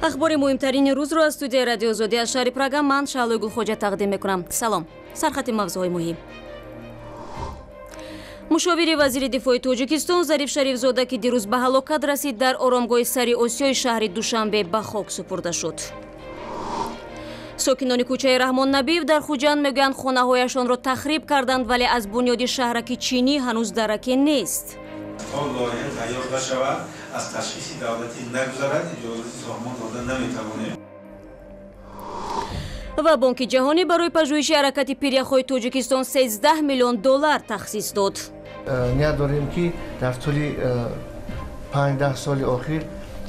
اخبار مهمترین روز رو از استودیوی رادیو آزادی از شهر پراگ من شعله گلخوجه تقدیم میکنم. سلام. سرخط موضوعات مهم. مشاور وزیر دفاع تاجیکستان ظریف شریفزاده که دیروز به هلاکت رسید در آرامگاه سری آسیای شهر دوشنبه به خاک سپرده شد. ساکنان کوچه رحمان نبیو در خوجند میگویند خانه‌هایشان را تخریب کردند ولی از بنیاد شهرک چینی هنوز درکی نیست. از تشخیص دولتی نگذرد اجازه سامان دادن نمیتوانیم. و بانک جهانی برای پژوهش حرکت پیریخ‌های تاجیکستان 13 میلیون دلار تخصیص داد. نیاز داریم که در طول 5-10 سال اخیر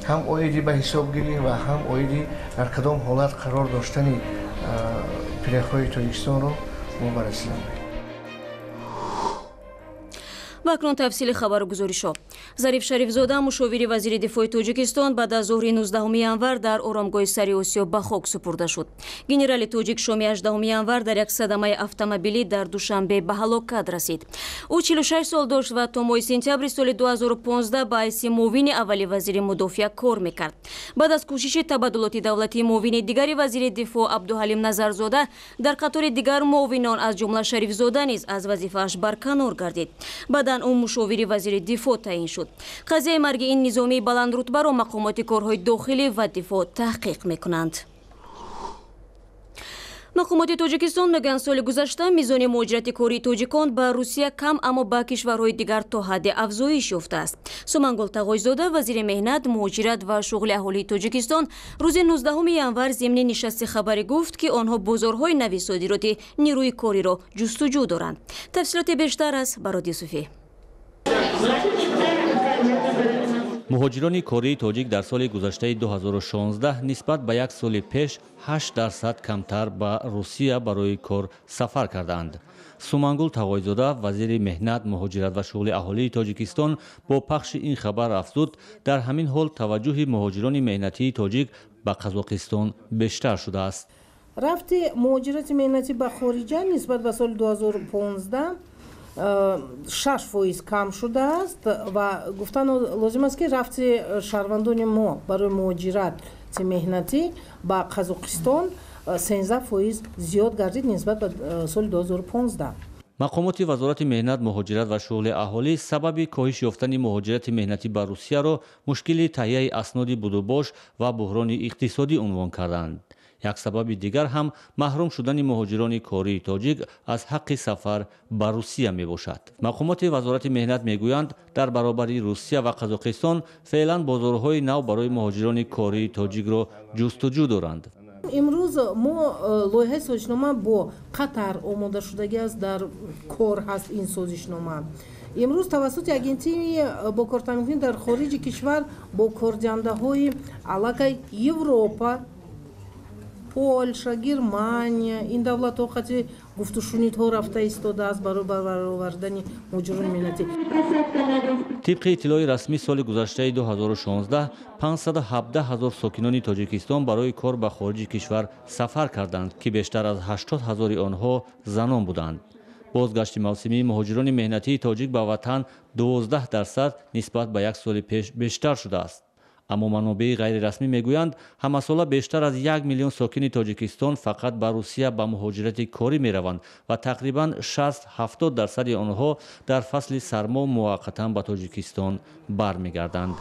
هم اویدی به حساب گیریم و هم اویدی در کدام حالت قرار داشتن پیریخ‌های تاجیکستان رو بررسی کنیم. و اکنون تفصیل خبرگزاری شد. ظریف شریفزاده مشاور وزیر دفاع تاجیکستان بعد از ظهر 19 ینور در آرامگاه سری آسیا به خاک سپرده شد. گنرال تاجیک شام 18 ینور در یک صدمه اتومبیلی در دوشنبه به هلاکت رسید. او 46 سال داشت و تا ماه سپتامبر سال 2015 به حیث معاون اولی وزیر مدافع کار میکرد. بعد از کوشش تبادلات دولتی معاون دیگری وزیر دفاع عبدالحلیم نظرزاده در قطار دیگر معاونان از جمله شریفزاده نیز از وظیفه‌اش برکنار گردید. بعد او مشاور وزیر دفاع تعیین شد. قضیه مرگ این نظامی بلند رتبه را مقامات کارهای داخلی و دفاع تحقیق میکنند. مقامات تاجیکستان میگویند سال گذشته میزان مهاجرت کاری تاجیکان به روسیه کم اما به کشورهای دیگر تا حد افزایش یافته است. سومنگل تقایزاده وزیر مهنت، مهاجرت و شغل اهالی تاجیکستان روز 19 ینور ضمن نشست خبری گفت که آنها بازارهای نوی صادراتی نیروی کاری را جستجو دارند. تفصیلات بیشتر از برادی صوفی. مهاجران کاری تاجیک در سال گذشته 2016 نسبت به یک سال پیش 8% کمتر به روسیه برای کار سفر کردند. سومنگل تقایزاده وزیر مهنت، مهاجرت و شغل اهالی تاجیکستان با پخش این خبر افزود در همین حال توجه مهاجران مهنتی تاجیک به قزاقستان بیشتر شده است. رفت مهاجرت مهنتی به خارجه نسبت به سال 2015 6% کم شده است و گفتن لازم است که رفت شهروندان ما برای مهاجرت مهنتی به قزاقستان 13% زیاد گردید نسبت به سال 2015. مقامات وزارت مهنت، مهاجرت و شغل اهالی سبب کاهش یافتن مهاجرت مهنتی به روسیه را مشکل تهیه اسناد بدوباش و بحران اقتصادی عنوان کردند. یک سبب دیگر هم محروم شدن مهاجران کاری تاجیک از حق سفر به روسیه می باشد. مقامات وزارت مهنت می گویند در برابر روسیه و قزاقستان فعلا بازارهای نو برای مهاجران کاری تاجیک را جستجو دارند. امروز ما لایحه سازشنامه با قطر آماده شدگی است، در کار هست این سازشنامه. امروز توسط اجنسی با کار تامین در خارج کشور با کاردهنده های علاقه اروپا، پولشا، گرمانیا این دولت ها خطی گفتشونیدها رفته ایستاده است برای برآوردن مهاجران مهنتی. طبق اطلاع رسمی سال گذشته 2016 517,000 ساکنان تاجیکستان برای کار به خارج کشور سفر کردند که بیشتر از 80,000 آنها زنان بودند. بازگشت موسمی مهاجران مهنتی تاجیک به وطن 12% نسبت به یک سال پیش بیشتر شده است. اما منابع غیر رسمی میگویند همه ساله بیشتر از 1 میلیون ساکن تاجیکستان فقط به روسیه به مهاجرت کاری میروند و تقریبا 60-70% آنها در فصل سرما موقتا به تاجیکستان برمیگردند.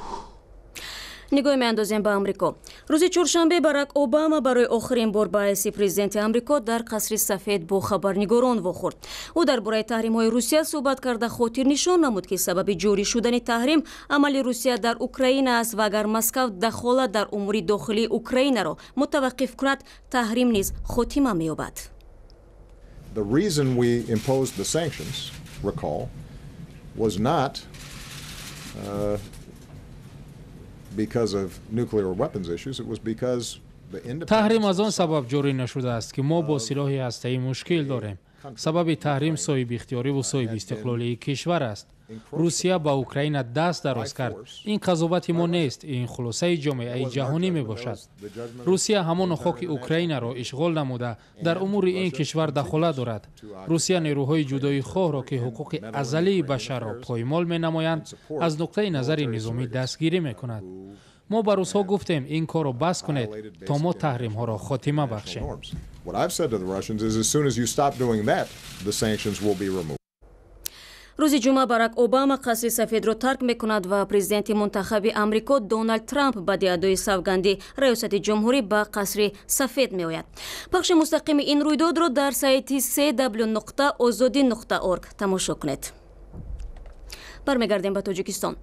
نگاه میاندازیم به امریکا. روز چهارشنبه باراک اوباما برای آخرین بار به حیث پرزیدنت امریکا در قصر سفید با خبرنگاران واخورد. او درباره تحریم‌های روسیه صحبت کرده خاطر نشان نمود که سبب جاری شدن تحریم عمل روسیه در اوکراین است و اگر مسکو دخالت در امور داخلی اوکراین را متوقف کند تحریم نیز خاتمه می‌یابد. The reason we imposed the sanctions, recall, was not because of nuclear weapons issues. It was because the independence. تحریم از آن سبب جاری نشده است که ما با سلاح هسته‌ای مشکل داریم. سبب تحریم صاحب اختیاری و صاحب استقلالی کشور است. روسیه با اوکراین دست دراز کرد. این قضاوت ما نیست، این خلاصه جامعه جهانی می باشد. روسیه همان خاک اوکراین را اشغال نموده در امور این کشور دخالت دارد. روسیه نیروهای جدایی خواه را که حقوق ازلی بشر را پایمال می نمایند از نقطه نظر نظامی دستگیری می کند. мо ба русҳо гуфтем ин корро бас кунед то мо таҳримҳоро хотима бахшем. What I've said to the Russians is as soon as you stop doing that, the sanctions will be removed. рӯзи ҷумъа Барак Обама қасри сафедро тарк мекунад ва президенти мунтахаби Амрико Дональд Трамп баъди адои савганди раёсати ҷумҳурӣ ба қасри сафед меояд. пахши мустақими ин рӯйдодро дар сайти cw.ozodi.org тамошо кунед. бармегардем ба Тоҷикистон.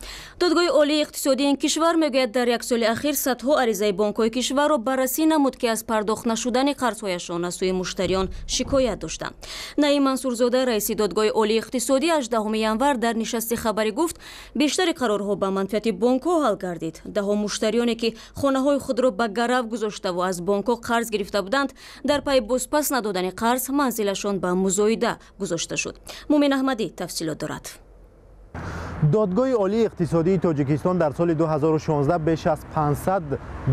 додгоҳи олии иқтисодии ин кишвар мегӯяд дар як соли ахир садҳо аризаи бонкҳои кишварро баррасӣ намуд ки аз пардохт нашудани қарзҳояшон аз сӯи муштариён шикоят доштанд. Наим Мансурзода раиси додгоҳи олии иқтисодӣ 18 январ дар нишасти хабарӣ гуфт бештари қарорҳо ба манфиати бонкҳо ҳал гардид. даҳо муштариёне ки хонаҳои худро ба гарав гузоштаву аз бонкҳо қарз гирифта буданд дар пайи бозпас надодани қарз манзилашон ба музоида гузошта шуд. Мумин Аҳмадӣ тафсилот дорад. додгоҳи олии иқтисодии Тоҷикистон дар соли 2016 беш аз 500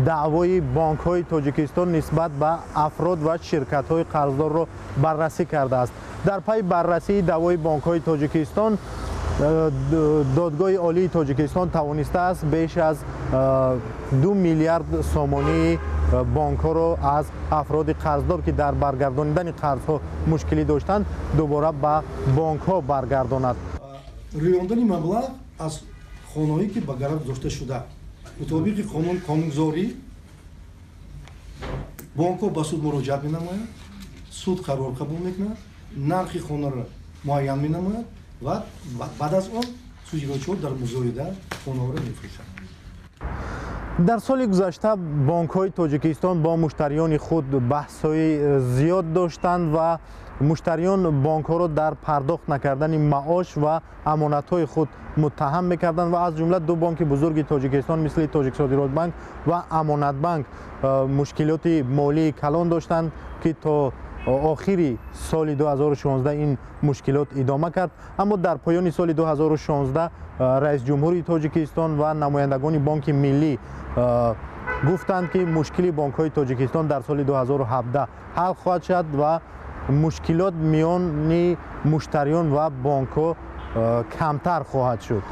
даъвои бонкҳои Тоҷикистон нисбат ба афрод ва ширкатҳои қарздорро баррасӣ кардааст. дар пайи баррасии даъвои бонкҳои Тоҷикистон додгоҳи олии Тоҷикистон тавонистааст беш аз 2 миллиард сомонии бонкҳоро аз афроди қарздор ки дар баргардонидани қарзҳо мушкилӣ доштанд дубора ба бонкҳо баргардонад. рӯёндани маблағ аз хонаҳое ки ба гарав гузошта шуда мутобиқи қонунгузорӣ бонкҳо ба суд муроҷиат менамояд, суд қарор қабул мекунад, нархи хонаро муайян менамояд ва баъд аз он суҷроҷиҳо дар музоида хонаҳоро мефурӯшанд. дар соли гузашта бонкҳои Тоҷикистон бо муштариёни худ баҳсҳои зиёд доштанд ва муштариён бонкҳоро дар пардохт накардани маош ва амонатҳои худ муттаҳам мекарданд ва аз ҷумла ду бонки бузурги Тоҷикистон мисли Тоҷиксодиротбанк ва Амонатбанк мушкилоти молии калон доштанд ки то охири соли 2016 ин мушкилот идома кард. аммо дар поёни соли 2016 раисҷумҳури Тоҷикистон ва намояндагони Бонки Миллӣ гуфтанд ки мушкили бонкҳои Тоҷикистон дар соли 2017 ҳал хоҳад шуд ва мушкилот миёни муштариён ва бонкҳо камтар хоҳад шуд.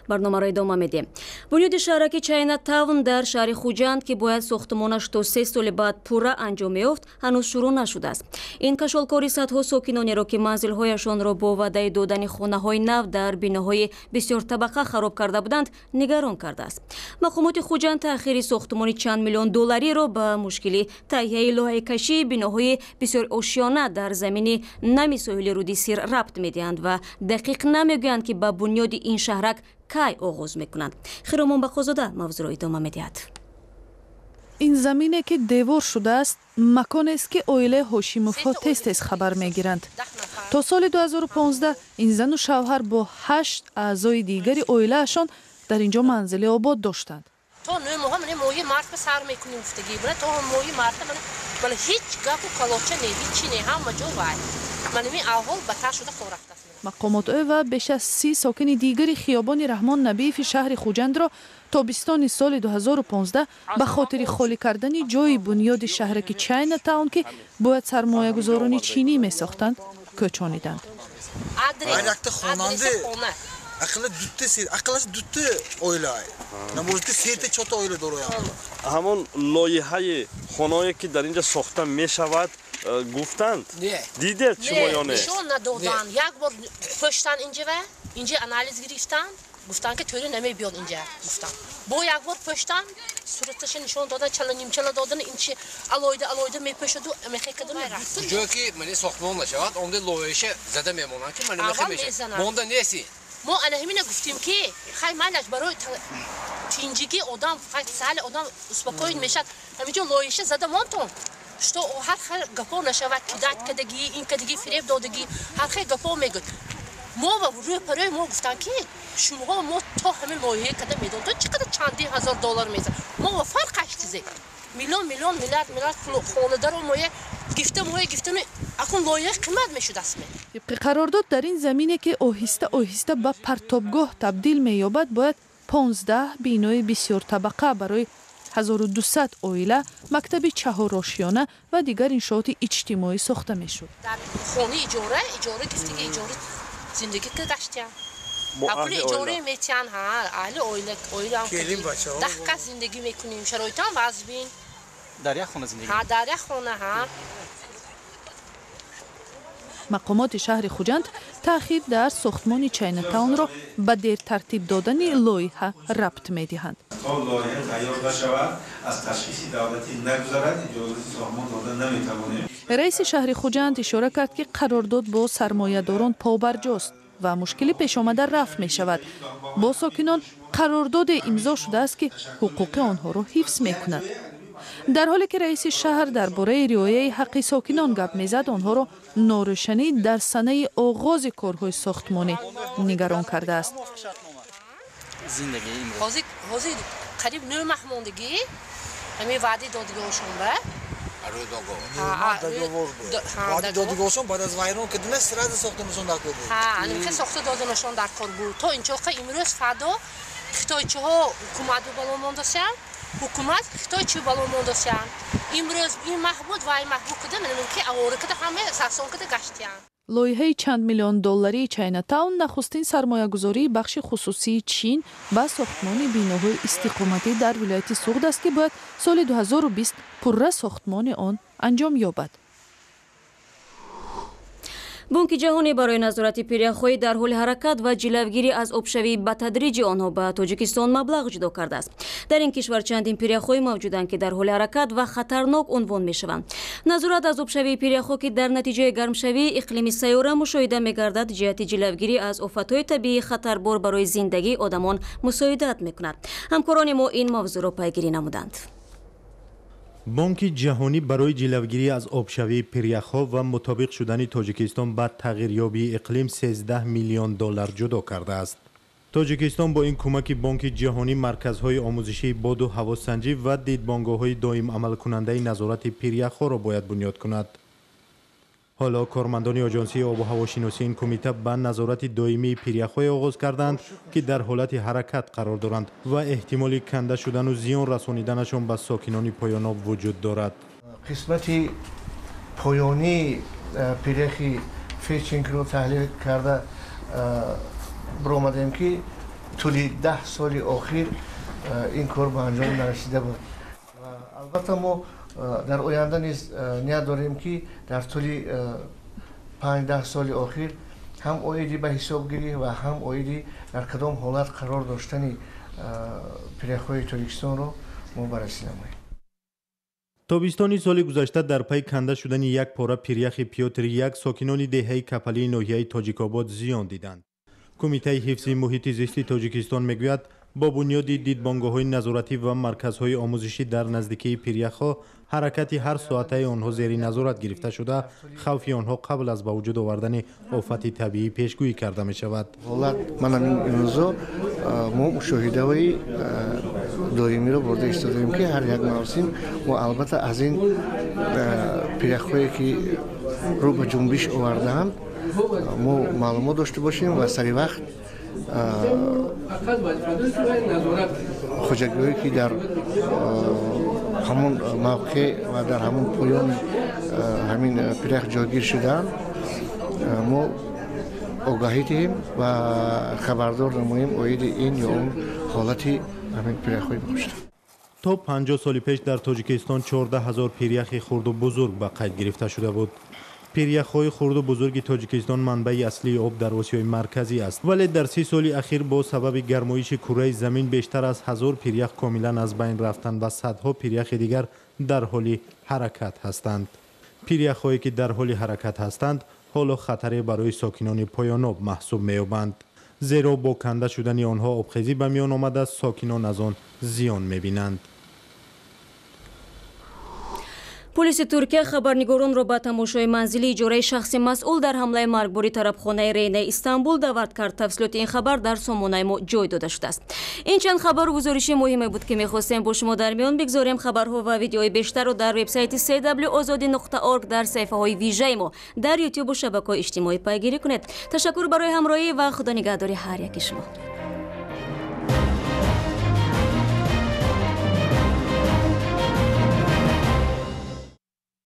барномаро идома медиҳем. бунёди шаҳраки Чайнатаун дар шаҳри Хуҷанд ки бояд сохтмонаш то 3 соли баъд пурра анҷом меёфт ҳанӯз шурӯъ нашудааст. ин кашолкори садҳо сокинонеро ки манзилҳояшонро бо ваъдаи додани хонаҳои нав дар биноҳои бисёртабақа хароб карда буданд нигарон кардааст. мақомоти Хуҷанд таъхири сохтмони чанд миллион доллариро ба мушкили таҳияи лоҳаикашии биноҳои бисёр ошёна дар замини нами соҳили руди Сир рабт медиҳанд ва дақиқ намегӯянд ки ба бунёди ин шаҳрак кай оғоз мекунанд. Хиромон Бахозода мавзӯъро идома медиҳад. ин замине ки девор шудааст маконест ки оилаи Ҳошимовҳо тез-тез хабар мегиранд. то соли 2015 ин зану шавҳар бо 8 аъзои дигари оилаашон дар инҷо манзили обод доштанд. то 9 моҳа мане моҳи мард ба сар мекуним уфтагӣ мане то моҳи мард мане ҳеҷ гапу калоча не ҳичи не ҳама ҷо вай мане ми аҳвол батар шуда хорафтаст. мақомотҳои ва беш аз 30 сокини дигари хиёбони Раҳмон Набиеви шаҳри Хуҷандро тобистони соли 2015 ба хотири холӣ кардани ҷои бунёди шаҳраки Чайнатаун ки бояд сармоягузорони чинӣ месохтанд кӯчониданд. ҳамон лоиҳаи хонае ки дар инҷа сохта мешавад гуфтанд дидед шумо ё не? нишон надоданд. Як бор пуштан инҷа анализ гирифтанд гуфтанд ки тӯре намебиёд инҷа гуфтанд. бо як бор пуштан сураташа нишон додан чала нимчала додан инчи алоида мепӯшаду мехекаду мерафт. ҷое ки мани сохтмон нашавад онде лоиша зада мемонанд ки мани мехемеша монда неси. мо анаҳимина гуфтем ки хай майнаш барои тинҷигӣ одам фақат сали одам успокоен мешад ҳаминҷо лоиша зада монтон што ҳар хел гапо нашавад кидат кадагӣ ин кадагӣ фиреб додагӣ ҳар хел гапо мегӯд. мо ба рӯи парои мо гуфтам ки шумоҳо мо то ҳамин лоиҳа када медон то чӣ қадар чандин ҳазор доллар мезан мо ва фарқаш чизе миллион миллиард хонадаро моя гифтану акун лоиҳа қимат мешудаст. тибқи қарордод дар ин замине ки оҳиста оҳиста ба партобгоҳ табдил меёбад бояд 15 бинои бисёртабақа барои 1200 оила, мактаби чаҳорошёна ва дигар иншооти иҷтимоӣ сохта мешуд. дар хонаи иҷора гифтиги иҷора зиндагӣ гаштем. پول اجاره میتین ها اهل اویله هم کلیم بچه ها 10 کس زندگی میکنیم شرایط هم وضع بین در یک خونه زندگی ها در یک خونه ها مقامات شهر خوجند تأخیر در ساختمان چایناتاون را به دیر ترتیب دادن لایحه ربط می‌دهند. تا لایحه تیار نشود از تشخیص دولتی نگذرد اجازه ساختمان داده نمیتوانیم. رئیس شهر خوجند اشاره کرد که قرارداد با سرمایه‌داران پابرجاست و مشکلی پیش آمده رفع می شود. با ساکنان قرارداد امضا شده است که حقوق آنها را حفظ می کند. در حالی که رئیس شهر درباره رعایت حق ساکنان گپ میزد، آنها را ناروشنی در سنه آغاز کارهای ساختمانی نگران کرده است. زندگی حاضر قریب 9 ماه موندگی همین وعده دادگاهشون به وعده دادگاهشون بعد از ویران که دونست رد ساختمانشون در کار بود. که ساخته دادنشون در کار بود. تا اینجا که امروز فردا خیتایچه ها حکومت بالا مانداشتن حکومت خیتایچه بالا مانداشتن امروز این محبود و این محبود کده منم که اواره کده همه سرسان کده گشتیان. لایحه چند میلیون دلاری چایناتاون نخستین سرمایه‌گذاری بخش خصوصی چین با ساختمان بیناهای استقامتی در ولایت سوغد است که باید سال 2020 پرره ساختمان آن انجام یابد. بانک جهانی برای نظارت پیریخ‌های در حال حرکت و جلوگیری از آبشوی به تدریج آنها به تاجیکستان مبلغ جدا کرده است. در این کشور چندین پیریخ‌های موجودند که در حال حرکت و خطرناک عنوان می‌شوند. نظارت از آبشوی پیریخ‌ها که در نتیجه گرمشوی اقلیمی سیاره مشاهده می‌گردد، جهت جلوگیری از آفت‌های طبیعی خطربار برای زندگی آدمان مساعدت می‌کند. همکاران ما این موضوع را پیگیری نمودند. بانک جهانی برای جلوگیری از آبشوی پیریخ‌ها و مطابق شدن تاجیکستان با تغییریابی اقلیم 13 میلیون دلار جدا کرده است. تاجیکستان با این کمک بانک جهانی مرکزهای آموزشی باد و هواسنجی و دیدبانگاه‌های دائم عمل کننده نظارت پیریخ‌ها را باید بنیاد کند. حالا کارمندان آژانسی آب و هواشناسی این کمیته به نظارت دائمی پیریخ‌های آغاز کردند که در حالت حرکت قرار دارند و احتمال کنده شدن و زیان رسانیدنشان به ساکنان پایاناب وجود دارد. قسمت پایانی پیریخی فیچینگ رو تحلیل کرده برآمدیم که طول 10 سال اخیر این کار به انجام نرسیده بود. البته ما در آینده نیز نیت داریم که در طول 5-10 سال اخیر هم اویدی به حساب گیری و هم اویدی در کدام حالت قرار داشتن پیریخ‌های تاجیکستان رو ما بررسی نماییم. تابستان سال گذشته در پی کنده شدن یک پاره پیریخ پیوتر یک ساکنان دهه کپلی ناحیه تاجیک‌آباد زیان دیدند. کمیته حفظ محیط زیستی تاجیکستان میگوید با بنیاد دیدبانگاه‌های نظارتی و مرکزهای آموزشی در نزدیکی پیریخ‌ها حرکت هر ساعته آنها زیر نظارت گرفته شده، خوف آنها قبل از به وجود آوردن آفت طبیعی پیشگویی کرده می شود. حالت من این روزا ما مشاهده‌های دائمی رو برده ایستادیم که هر یک موسم و البته از این پیریخ‌هایی که رو به جنبش آورده‌اند ما معلومات داشته باشیم و سری وقت خوجگویی که در همون موقع و در همون پایان همین پیریخ جاگیر شدن ما آگاهی دهیم و خبردار نماییم اوید این یا اون حالتی همین پیریخ‌های باشد. تا 50 سال پیش در تاجیکستان 14,000 پیریخ خرد و بزرگ به قید گرفته شده بود. پیریخ‌های خرد و بزرگ تاجیکستان منبع اصلی آب در آسیای مرکزی است، ولی در 30 سال اخیر با سبب گرمایش کره زمین بیشتر از 1000 پیریخ کاملا از بین رفتند و صدها پیریخ دیگر در حال حرکت هستند. پیریخ‌هایی که در حال حرکت هستند حالا خطری برای ساکنان پایاناب محسوب می‌یابند، زیرا با کنده شدن آنها آبخیزی به میان آمده، ساکنان از آن زیان می‌بینند. پلیس ترکیه خبرنگاران را به تماشای منزلی اجاره شخص مسئول در حمله مرگباری طرفخانه رینه استانبول دعوت کرد. تفصیلات این خبر در سامانه ما جای داده شده است. این چند خبر و گزارشی مهمی بود که می‌خواستیم با شما در میان بگذاریم. خبرها و ویدیوهای بیشتر رو در وبسایت cwazadi.org در صفحه‌های ویژه ما در یوتیوب و شبکه‌های اجتماعی پیگیری کنید. تشکر برای همراهی و خدا نگهداری هر یک شما.